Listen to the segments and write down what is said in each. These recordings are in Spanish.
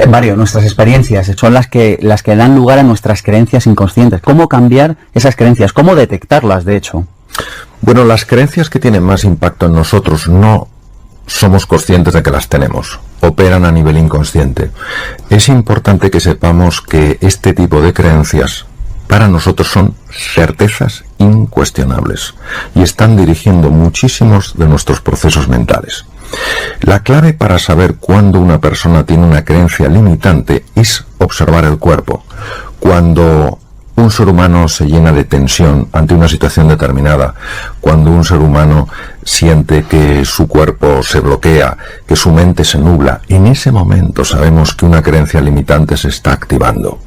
Mario, nuestras experiencias son las que dan lugar a nuestras creencias inconscientes. ¿Cómo cambiar esas creencias? ¿Cómo detectarlas, de hecho? Bueno, las creencias que tienen más impacto en nosotros no somos conscientes de que las tenemos. Operan a nivel inconsciente. Es importante que sepamos que este tipo de creencias para nosotros son certezas incuestionables y están dirigiendo muchísimos de nuestros procesos mentales. La clave para saber cuándo una persona tiene una creencia limitante es observar el cuerpo. Cuando un ser humano se llena de tensión ante una situación determinada, cuando un ser humano siente que su cuerpo se bloquea, que su mente se nubla, en ese momento sabemos que una creencia limitante se está activando.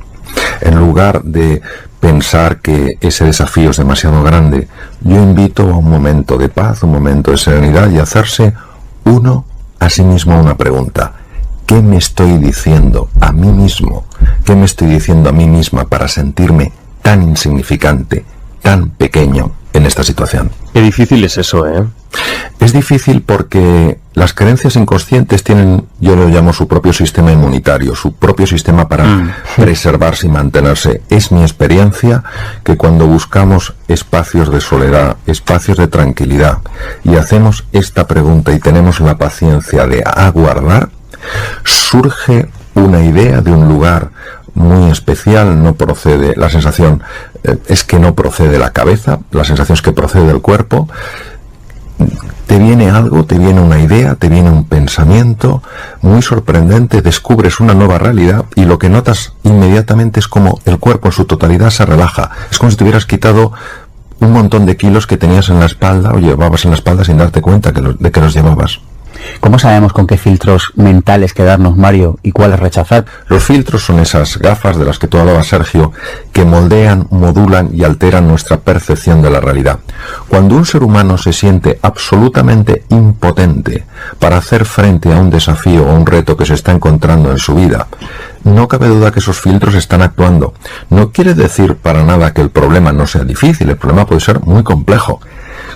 En lugar de pensar que ese desafío es demasiado grande, yo invito a un momento de paz, un momento de serenidad y hacerse uno a sí mismo una pregunta. ¿Qué me estoy diciendo a mí mismo? ¿Qué me estoy diciendo a mí misma para sentirme tan insignificante, tan pequeño en esta situación? Qué difícil es eso, ¿eh? Es difícil porque las creencias inconscientes tienen, yo lo llamo su propio sistema inmunitario, su propio sistema para preservarse y mantenerse. Es mi experiencia que cuando buscamos espacios de soledad, espacios de tranquilidad, y hacemos esta pregunta y tenemos la paciencia de aguardar, surge una idea de un lugar muy especial. No procede, la sensación es que no procede de la cabeza, la sensación es que procede del cuerpo. Te viene algo, te viene una idea, te viene un pensamiento muy sorprendente, descubres una nueva realidad y lo que notas inmediatamente es como el cuerpo en su totalidad se relaja. Es como si te hubieras quitado un montón de kilos que tenías en la espalda o llevabas en la espalda sin darte cuenta de que los llevabas. ¿Cómo sabemos con qué filtros mentales quedarnos, Mario, y cuáles rechazar? Los filtros son esas gafas de las que tú hablabas, Sergio, que moldean, modulan y alteran nuestra percepción de la realidad. Cuando un ser humano se siente absolutamente impotente para hacer frente a un desafío o un reto que se está encontrando en su vida, no cabe duda que esos filtros están actuando. No quiere decir para nada que el problema no sea difícil, el problema puede ser muy complejo.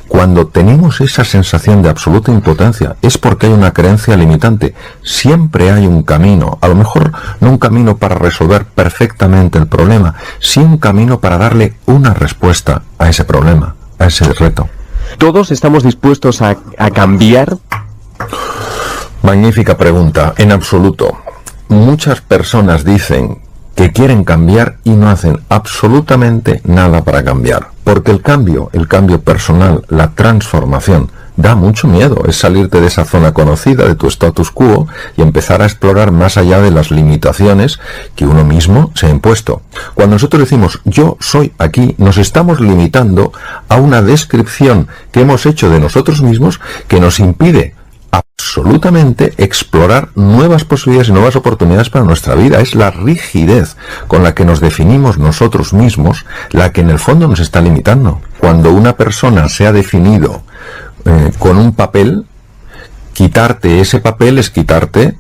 Cuando tenemos esa sensación de absoluta impotencia es porque hay una creencia limitante. Siempre hay un camino, a lo mejor no un camino para resolver perfectamente el problema, sí un camino para darle una respuesta a ese problema, a ese reto. ¿Todos estamos dispuestos a cambiar? Magnífica pregunta. En absoluto. Muchas personas dicen que quieren cambiar y no hacen absolutamente nada para cambiar. Porque el cambio personal, la transformación, da mucho miedo. Es salirte de esa zona conocida, de tu status quo, y empezar a explorar más allá de las limitaciones que uno mismo se ha impuesto. Cuando nosotros decimos yo soy aquí, nos estamos limitando a una descripción que hemos hecho de nosotros mismos que nos impide absolutamente explorar nuevas posibilidades y nuevas oportunidades para nuestra vida. Es la rigidez con la que nos definimos nosotros mismos la que en el fondo nos está limitando. Cuando una persona se ha definido con un papel, quitarte ese papel es quitarte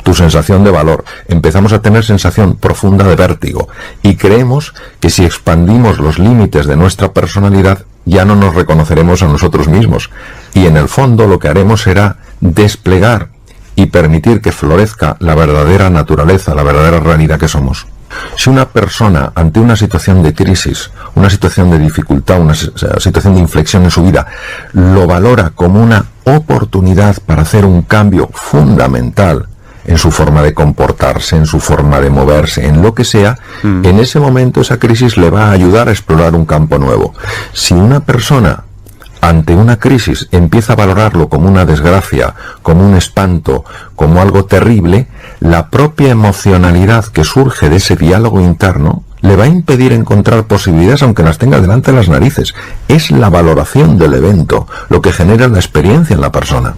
tu sensación de valor. Empezamos a tener sensación profunda de vértigo y creemos que si expandimos los límites de nuestra personalidad ya no nos reconoceremos a nosotros mismos, y en el fondo lo que haremos será desplegar y permitir que florezca la verdadera naturaleza, la verdadera realidad que somos. Si una persona ante una situación de crisis, una situación de dificultad, una situación de inflexión en su vida, lo valora como una oportunidad para hacer un cambio fundamental en su forma de comportarse, en su forma de moverse, en lo que sea, en ese momento esa crisis le va a ayudar a explorar un campo nuevo. Si una persona ante una crisis empieza a valorarlo como una desgracia, como un espanto, como algo terrible, la propia emocionalidad que surge de ese diálogo interno le va a impedir encontrar posibilidades aunque las tenga delante de las narices. Es la valoración del evento lo que genera la experiencia en la persona.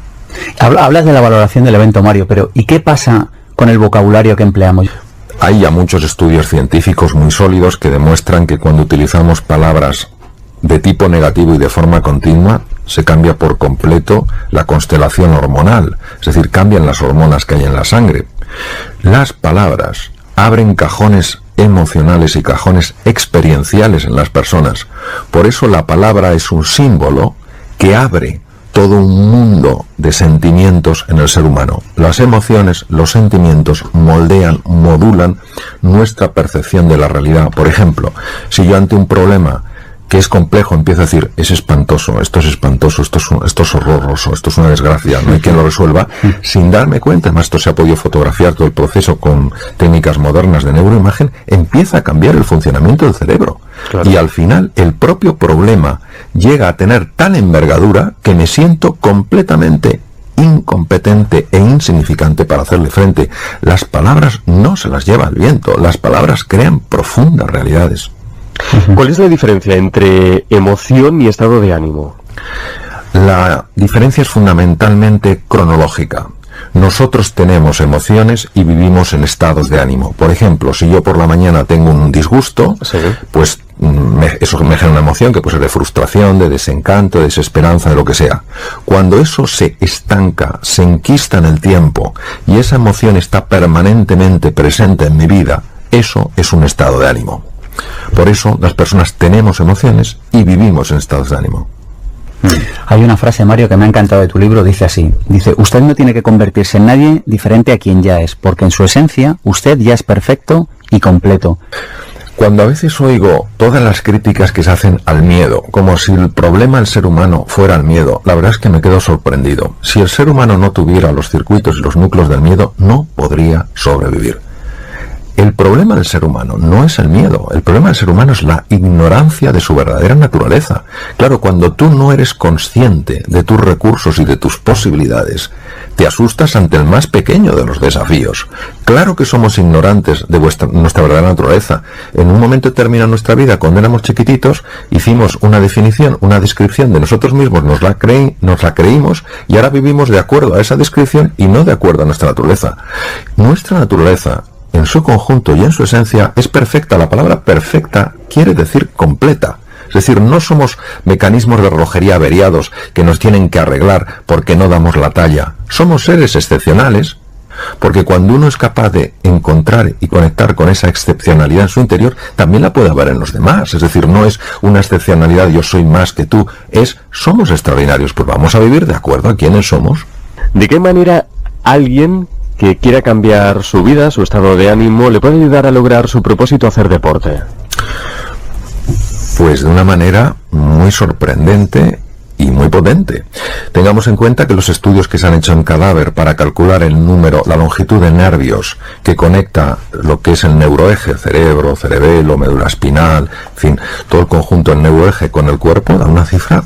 Hablas de la valoración del evento, Mario, pero ¿y qué pasa con el vocabulario que empleamos? Hay ya muchos estudios científicos muy sólidos que demuestran que cuando utilizamos palabras de tipo negativo y de forma continua, se cambia por completo la constelación hormonal, es decir, cambian las hormonas que hay en la sangre. Las palabras abren cajones emocionales y cajones experienciales en las personas. Por eso la palabra es un símbolo que abre todo un mundo de sentimientos en el ser humano. Las emociones, los sentimientos moldean, modulan nuestra percepción de la realidad. Por ejemplo, si yo ante un problema que es complejo empiezo a decir, es espantoso, esto es horroroso, esto es una desgracia, no hay quien lo resuelva, sin darme cuenta, además esto se ha podido fotografiar todo el proceso con técnicas modernas de neuroimagen, empieza a cambiar el funcionamiento del cerebro. Claro. Y al final el propio problema llega a tener tal envergadura que me siento completamente incompetente e insignificante para hacerle frente. Las palabras no se las lleva el viento, las palabras crean profundas realidades. ¿Cuál es la diferencia entre emoción y estado de ánimo? La diferencia es fundamentalmente cronológica. Nosotros tenemos emociones y vivimos en estados de ánimo. Por ejemplo, si yo por la mañana tengo un disgusto, sí, pues eso me genera una emoción que puede ser de frustración, de desencanto, de desesperanza, de lo que sea. Cuando eso se estanca, se enquista en el tiempo y esa emoción está permanentemente presente en mi vida, eso es un estado de ánimo. Por eso las personas tenemos emociones y vivimos en estados de ánimo. Hay una frase, Mario, que me ha encantado de tu libro, dice así, dice, usted no tiene que convertirse en nadie diferente a quien ya es, porque en su esencia usted ya es perfecto y completo. Cuando a veces oigo todas las críticas que se hacen al miedo, como si el problema del ser humano fuera el miedo, la verdad es que me quedo sorprendido. Si el ser humano no tuviera los circuitos y los núcleos del miedo, no podría sobrevivir. El problema del ser humano no es el miedo, el problema del ser humano es la ignorancia de su verdadera naturaleza. Claro, cuando tú no eres consciente de tus recursos y de tus posibilidades, te asustas ante el más pequeño de los desafíos. Claro que somos ignorantes de nuestra verdadera naturaleza. En un momento determinado de nuestra vida, cuando éramos chiquititos, hicimos una definición, una descripción de nosotros mismos, nos la creímos y ahora vivimos de acuerdo a esa descripción y no de acuerdo a nuestra naturaleza. Nuestra naturaleza, en su conjunto y en su esencia, es perfecta. La palabra perfecta quiere decir completa. Es decir, no somos mecanismos de relojería averiados que nos tienen que arreglar porque no damos la talla. Somos seres excepcionales, porque cuando uno es capaz de encontrar y conectar con esa excepcionalidad en su interior, también la puede haber en los demás. Es decir, no es una excepcionalidad, yo soy más que tú, somos extraordinarios, pues vamos a vivir de acuerdo a quiénes somos. ¿De qué manera alguien que quiera cambiar su vida, su estado de ánimo, le puede ayudar a lograr su propósito hacer deporte? Pues de una manera muy sorprendente y muy potente. Tengamos en cuenta que los estudios que se han hecho en cadáver para calcular la longitud de nervios que conecta lo que es el neuroeje, cerebro, cerebelo, médula espinal, en fin, todo el conjunto del neuroeje con el cuerpo, da una cifra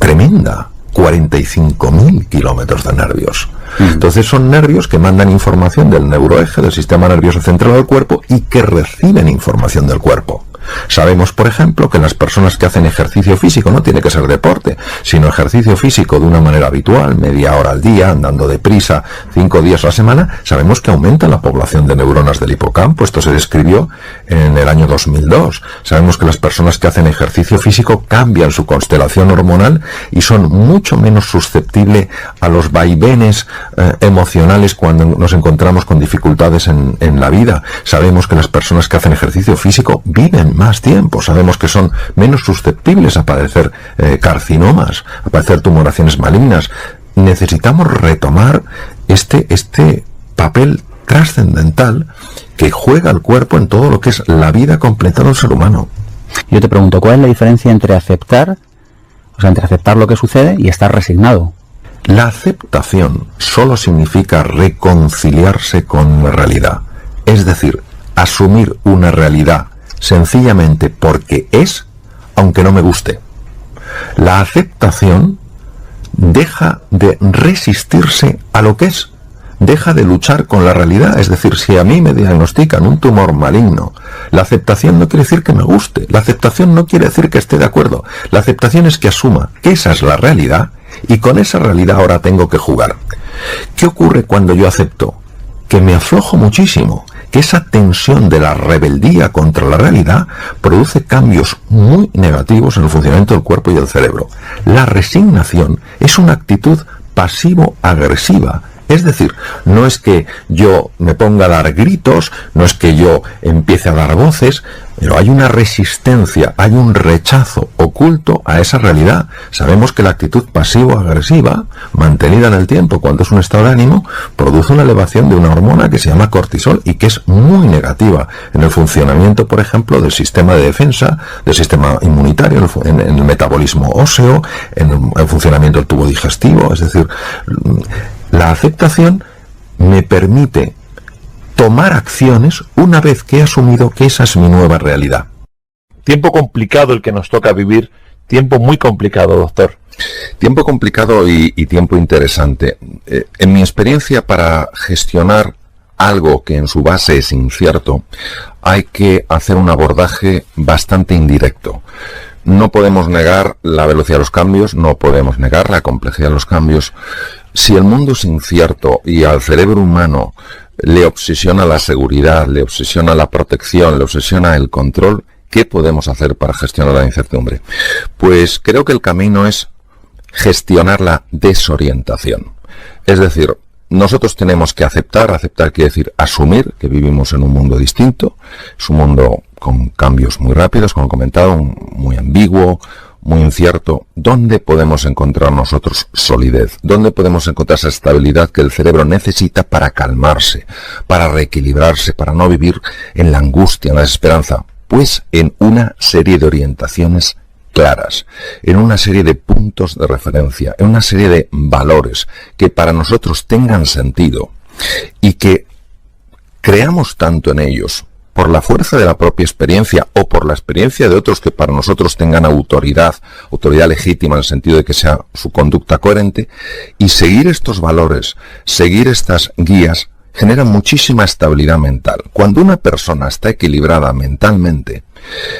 tremenda. 45.000 kilómetros de nervios. Entonces son nervios que mandan información del neuroeje, del sistema nervioso central del cuerpo y que reciben información del cuerpo. Sabemos, por ejemplo, que las personas que hacen ejercicio físico, no tiene que ser deporte, sino ejercicio físico de una manera habitual, media hora al día, andando deprisa, 5 días a la semana, sabemos que aumenta la población de neuronas del hipocampo. Esto se describió en el año 2002. Sabemos que las personas que hacen ejercicio físico cambian su constelación hormonal y son mucho menos susceptibles a los vaivenes emocionales cuando nos encontramos con dificultades en la vida. Sabemos que las personas que hacen ejercicio físico viven más tiempo, sabemos que son menos susceptibles a padecer carcinomas, a padecer tumoraciones malignas. Necesitamos retomar este papel trascendental que juega el cuerpo en todo lo que es la vida completa del ser humano. Yo te pregunto, ¿cuál es la diferencia entre aceptar lo que sucede y estar resignado? La aceptación solo significa reconciliarse con la realidad, es decir, asumir una realidad sencillamente porque es, aunque no me guste. La aceptación deja de resistirse a lo que es, deja de luchar con la realidad. Es decir, si a mí me diagnostican un tumor maligno, la aceptación no quiere decir que me guste, la aceptación no quiere decir que esté de acuerdo, la aceptación es que asuma que esa es la realidad y con esa realidad ahora tengo que jugar. ¿Qué ocurre cuando yo acepto? Que me aflojo muchísimo, que esa tensión de la rebeldía contra la realidad produce cambios muy negativos en el funcionamiento del cuerpo y del cerebro. La resignación es una actitud pasivo-agresiva, Es decir, no es que yo me ponga a dar gritos, no es que yo empiece a dar voces, pero hay una resistencia, hay un rechazo oculto a esa realidad. Sabemos que la actitud pasivo-agresiva, mantenida en el tiempo, cuando es un estado de ánimo, produce una elevación de una hormona que se llama cortisol y que es muy negativa en el funcionamiento, por ejemplo, del sistema de defensa, del sistema inmunitario, en el metabolismo óseo, en el funcionamiento del tubo digestivo. Es decir, la aceptación me permite tomar acciones una vez que he asumido que esa es mi nueva realidad. Tiempo complicado el que nos toca vivir, tiempo muy complicado, doctor. Tiempo complicado y tiempo interesante. En mi experiencia, para gestionar algo que en su base es incierto, hay que hacer un abordaje bastante indirecto. No podemos negar la velocidad de los cambios, no podemos negar la complejidad de los cambios. Si el mundo es incierto y al cerebro humano le obsesiona la seguridad, le obsesiona la protección, le obsesiona el control, ¿qué podemos hacer para gestionar la incertidumbre? Pues creo que el camino es gestionar la desorientación. Es decir, nosotros tenemos que aceptar quiere decir asumir que vivimos en un mundo distinto, es un mundo con cambios muy rápidos, como he comentado, muy ambiguo, muy incierto. ¿Dónde podemos encontrar nosotros solidez? ¿Dónde podemos encontrar esa estabilidad que el cerebro necesita para calmarse, para reequilibrarse, para no vivir en la angustia, en la desesperanza? Pues en una serie de orientaciones claras, en una serie de puntos de referencia, en una serie de valores que para nosotros tengan sentido y que creamos tanto en ellos por la fuerza de la propia experiencia o por la experiencia de otros que para nosotros tengan autoridad legítima en el sentido de que sea su conducta coherente, y seguir estos valores, seguir estas guías, genera muchísima estabilidad mental. Cuando una persona está equilibrada mentalmente,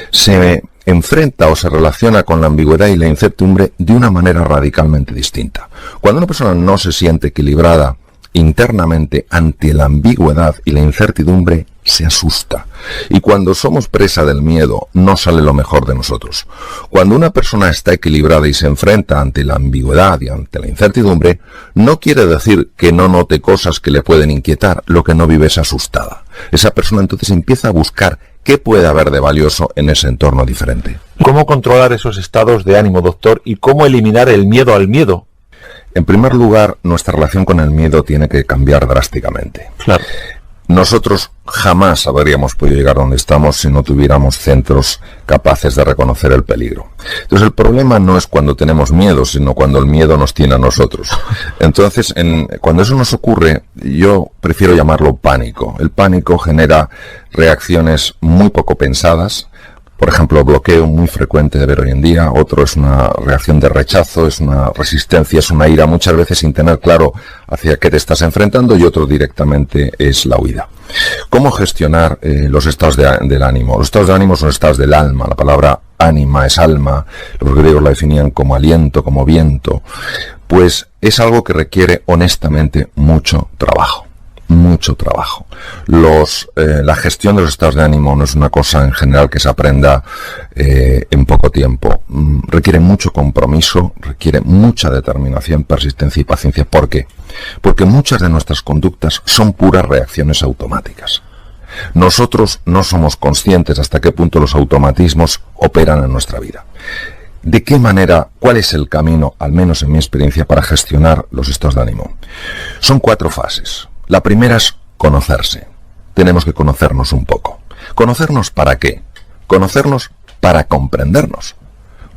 se enfrenta o se relaciona con la ambigüedad y la incertidumbre de una manera radicalmente distinta. Cuando una persona no se siente equilibrada internamente ante la ambigüedad y la incertidumbre, se asusta. Y cuando somos presa del miedo, no sale lo mejor de nosotros. Cuando una persona está equilibrada y se enfrenta ante la ambigüedad y ante la incertidumbre, no quiere decir que no note cosas que le pueden inquietar. Lo que no vive es asustada. Esa persona entonces empieza a buscar qué puede haber de valioso en ese entorno diferente. ¿Cómo controlar esos estados de ánimo, doctor? ¿Y cómo eliminar el miedo al miedo? En primer lugar, nuestra relación con el miedo tiene que cambiar drásticamente. Claro. Nosotros jamás habríamos podido llegar donde estamos si no tuviéramos centros capaces de reconocer el peligro. Entonces el problema no es cuando tenemos miedo, sino cuando el miedo nos tiene a nosotros. Entonces, cuando eso nos ocurre, yo prefiero llamarlo pánico. El pánico genera reacciones muy poco pensadas. Por ejemplo, bloqueo muy frecuente de ver hoy en día. Otro es una reacción de rechazo, es una resistencia, es una ira, muchas veces sin tener claro hacia qué te estás enfrentando, y otro directamente es la huida. ¿Cómo gestionar los estados del ánimo? Los estados de ánimo son estados del alma. La palabra ánima es alma. Los griegos la definían como aliento, como viento. Pues es algo que requiere honestamente mucho trabajo. Mucho trabajo. La gestión de los estados de ánimo no es una cosa en general que se aprenda en poco tiempo. Requiere mucho compromiso, requiere mucha determinación, persistencia y paciencia. ¿Por qué? Porque muchas de nuestras conductas son puras reacciones automáticas. Nosotros no somos conscientes hasta qué punto los automatismos operan en nuestra vida. ¿De qué manera? ¿Cuál es el camino, al menos en mi experiencia, para gestionar los estados de ánimo? Son 4 fases. La primera es conocerse. Tenemos que conocernos un poco. ¿Conocernos para qué? Conocernos para comprendernos.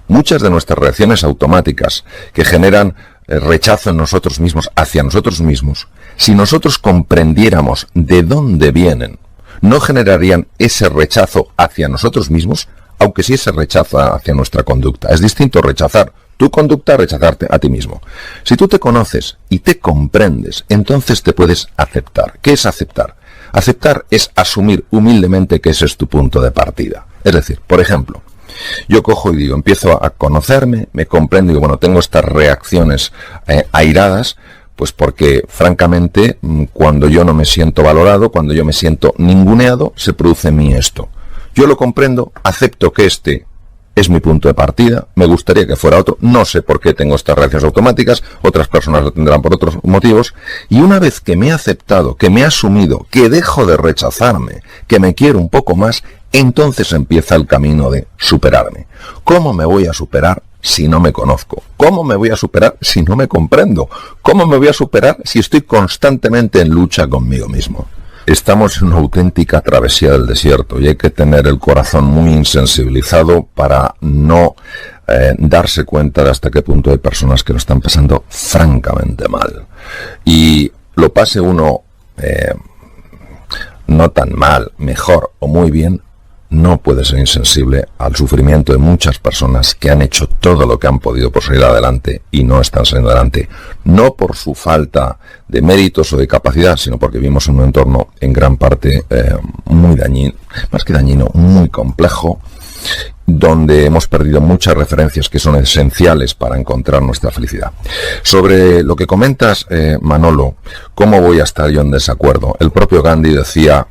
Muchas de nuestras reacciones automáticas que generan rechazo en nosotros mismos, hacia nosotros mismos, si nosotros comprendiéramos de dónde vienen, no generarían ese rechazo hacia nosotros mismos, aunque sí ese rechazo hacia nuestra conducta. Es distinto rechazar tu conducta a rechazarte a ti mismo. Si tú te conoces y te comprendes, entonces te puedes aceptar. ¿Qué es aceptar? Aceptar es asumir humildemente que ese es tu punto de partida. Es decir, por ejemplo, yo cojo y digo, empiezo a conocerme, me comprendo y digo, bueno, tengo estas reacciones airadas, pues porque, francamente, cuando yo no me siento valorado, cuando yo me siento ninguneado, se produce en mí esto. Yo lo comprendo, acepto que este es mi punto de partida, me gustaría que fuera otro, no sé por qué tengo estas reacciones automáticas, otras personas lo tendrán por otros motivos, y una vez que me he aceptado, que me he asumido, que dejo de rechazarme, que me quiero un poco más, entonces empieza el camino de superarme. ¿Cómo me voy a superar si no me conozco? ¿Cómo me voy a superar si no me comprendo? ¿Cómo me voy a superar si estoy constantemente en lucha conmigo mismo? Estamos en una auténtica travesía del desierto y hay que tener el corazón muy insensibilizado para no darse cuenta de hasta qué punto hay personas que lo están pasando francamente mal. Y lo pase uno no tan mal, mejor o muy bien, no puede ser insensible al sufrimiento de muchas personas que han hecho todo lo que han podido por salir adelante y no están saliendo adelante, no por su falta de méritos o de capacidad, sino porque vivimos en un entorno en gran parte muy dañino, más que dañino, muy complejo, donde hemos perdido muchas referencias que son esenciales para encontrar nuestra felicidad. Sobre lo que comentas, Manolo, ¿cómo voy a estar yo en desacuerdo? El propio Gandhi decía...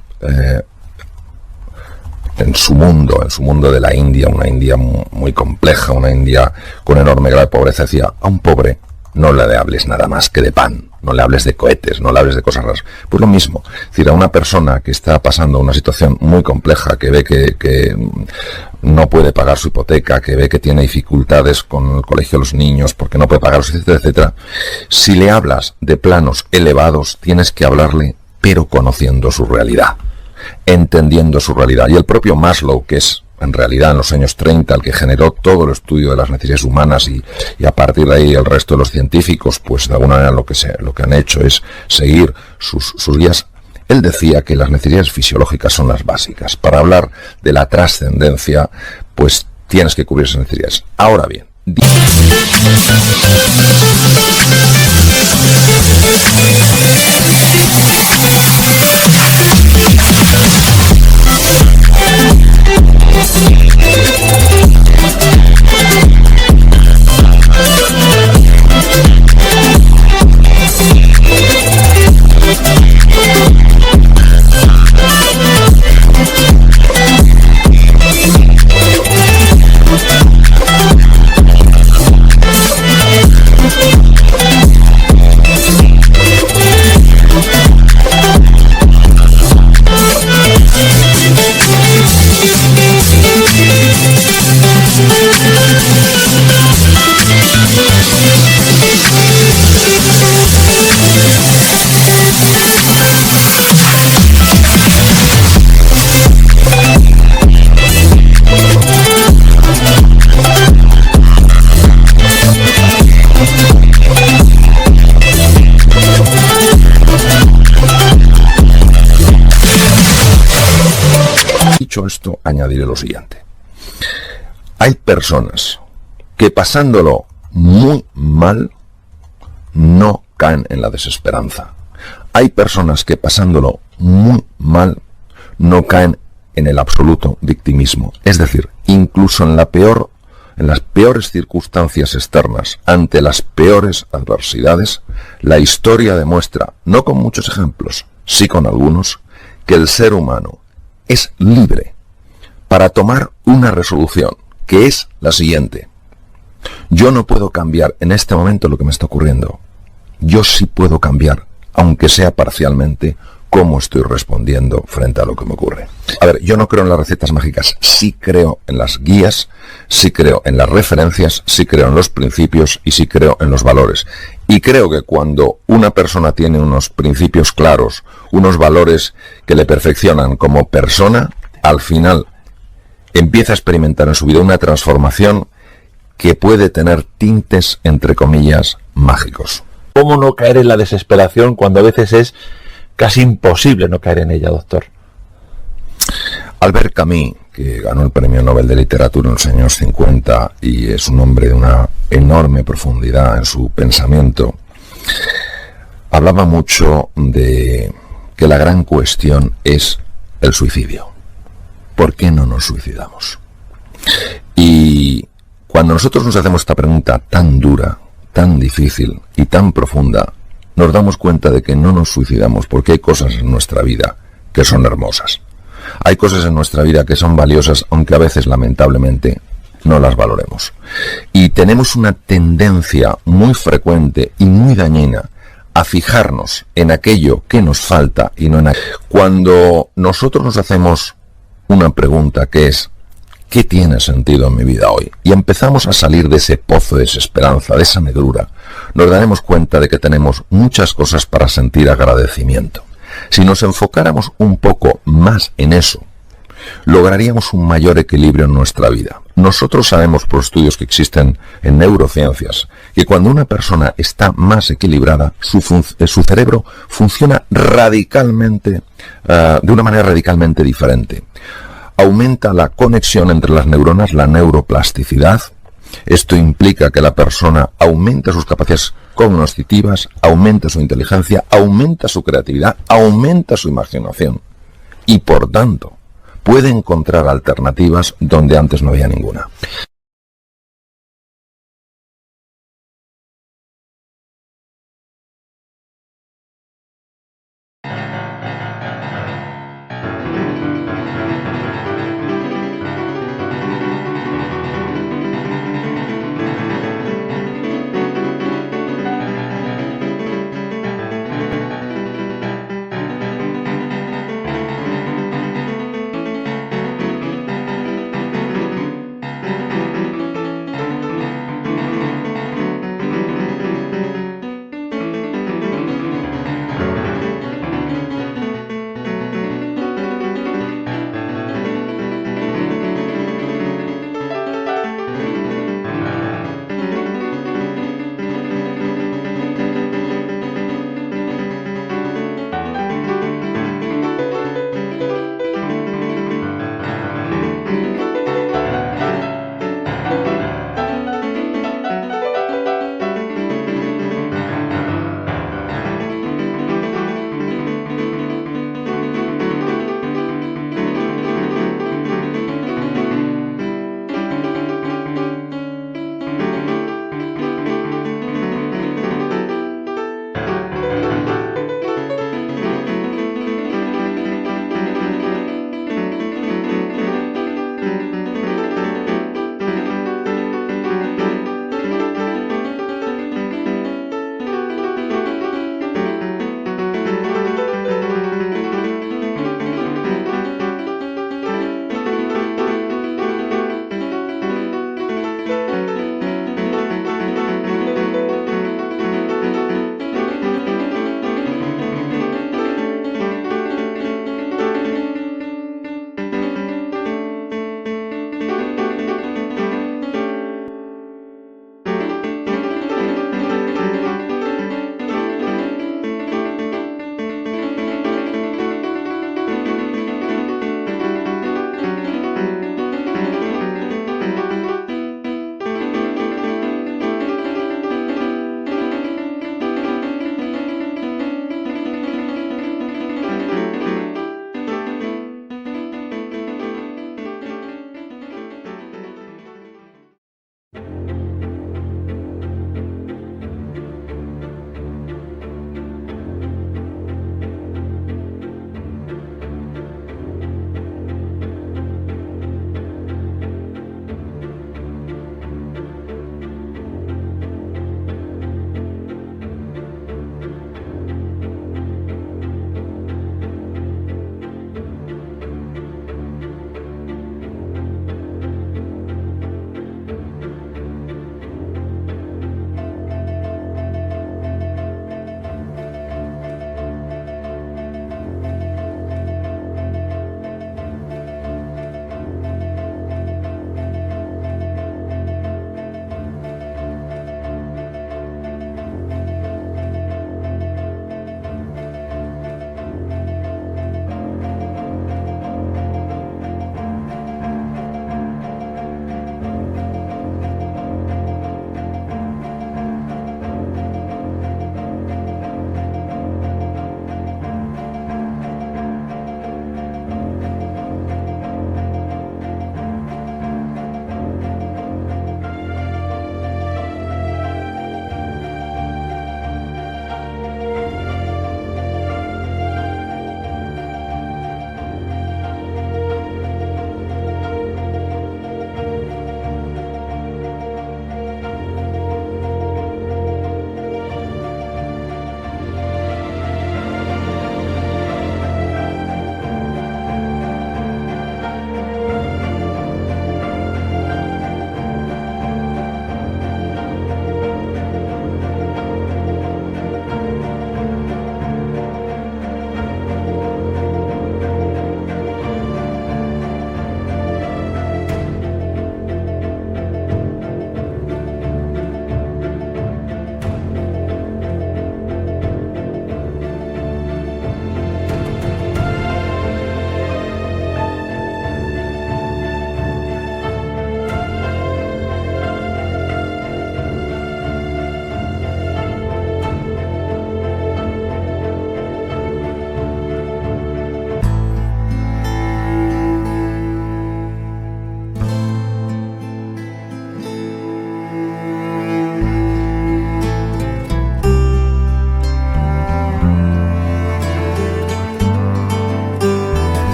en su mundo de la India, una India muy compleja, una India con enorme grado de pobreza, decía, a un pobre no le hables nada más que de pan, no le hables de cohetes, no le hables de cosas raras. Pues lo mismo, es decir, a una persona que está pasando una situación muy compleja, que ve que no puede pagar su hipoteca, que ve que tiene dificultades con el colegio de los niños porque no puede pagarlos, etcétera, etcétera, si le hablas de planos elevados, tienes que hablarle, pero conociendo su realidad, entendiendo su realidad. Y el propio Maslow, que es en realidad en los años 30 el que generó todo el estudio de las necesidades humanas y a partir de ahí el resto de los científicos, pues de alguna manera lo que han hecho es seguir sus guías. Él decía que las necesidades fisiológicas son las básicas. Para hablar de la trascendencia, pues tienes que cubrir esas necesidades. Ahora bien, dicho esto, añadiré lo siguiente. Hay personas que pasándolo muy mal no caen en la desesperanza. Hay personas que pasándolo muy mal no caen en el absoluto victimismo. Es decir, incluso en las peores circunstancias externas, ante las peores adversidades, la historia demuestra, no con muchos ejemplos, sí con algunos, que el ser humano es libre para tomar una resolución, que es la siguiente. Yo no puedo cambiar en este momento lo que me está ocurriendo. Yo sí puedo cambiar, aunque sea parcialmente, cómo estoy respondiendo frente a lo que me ocurre. A ver, yo no creo en las recetas mágicas, sí creo en las guías, sí creo en las referencias, sí creo en los principios y sí creo en los valores. Y creo que cuando una persona tiene unos principios claros, unos valores que le perfeccionan como persona, al final empieza a experimentar en su vida una transformación que puede tener tintes, entre comillas, mágicos. ¿Cómo no caer en la desesperación cuando a veces es casi imposible no caer en ella, doctor? Albert Camus, que ganó el Premio Nobel de Literatura en los años 50 y es un hombre de una enorme profundidad en su pensamiento, hablaba mucho de que la gran cuestión es el suicidio. ¿Por qué no nos suicidamos? Y cuando nosotros nos hacemos esta pregunta tan dura, tan difícil y tan profunda, nos damos cuenta de que no nos suicidamos porque hay cosas en nuestra vida que son hermosas. Hay cosas en nuestra vida que son valiosas, aunque a veces, lamentablemente, no las valoremos. Y tenemos una tendencia muy frecuente y muy dañina a fijarnos en aquello que nos falta y no en aquello. Cuando nosotros nos hacemos una pregunta que es ¿qué tiene sentido en mi vida hoy? Y empezamos a salir de ese pozo de desesperanza, de esa negrura, nos daremos cuenta de que tenemos muchas cosas para sentir agradecimiento. Si nos enfocáramos un poco más en eso, lograríamos un mayor equilibrio en nuestra vida. Nosotros sabemos por estudios que existen en neurociencias que cuando una persona está más equilibrada, su cerebro funciona radicalmente, de una manera radicalmente diferente. Aumenta la conexión entre las neuronas, la neuroplasticidad. Esto implica que la persona aumenta sus capacidades cognitivas, aumenta su inteligencia, aumenta su creatividad, aumenta su imaginación y por tanto puede encontrar alternativas donde antes no había ninguna.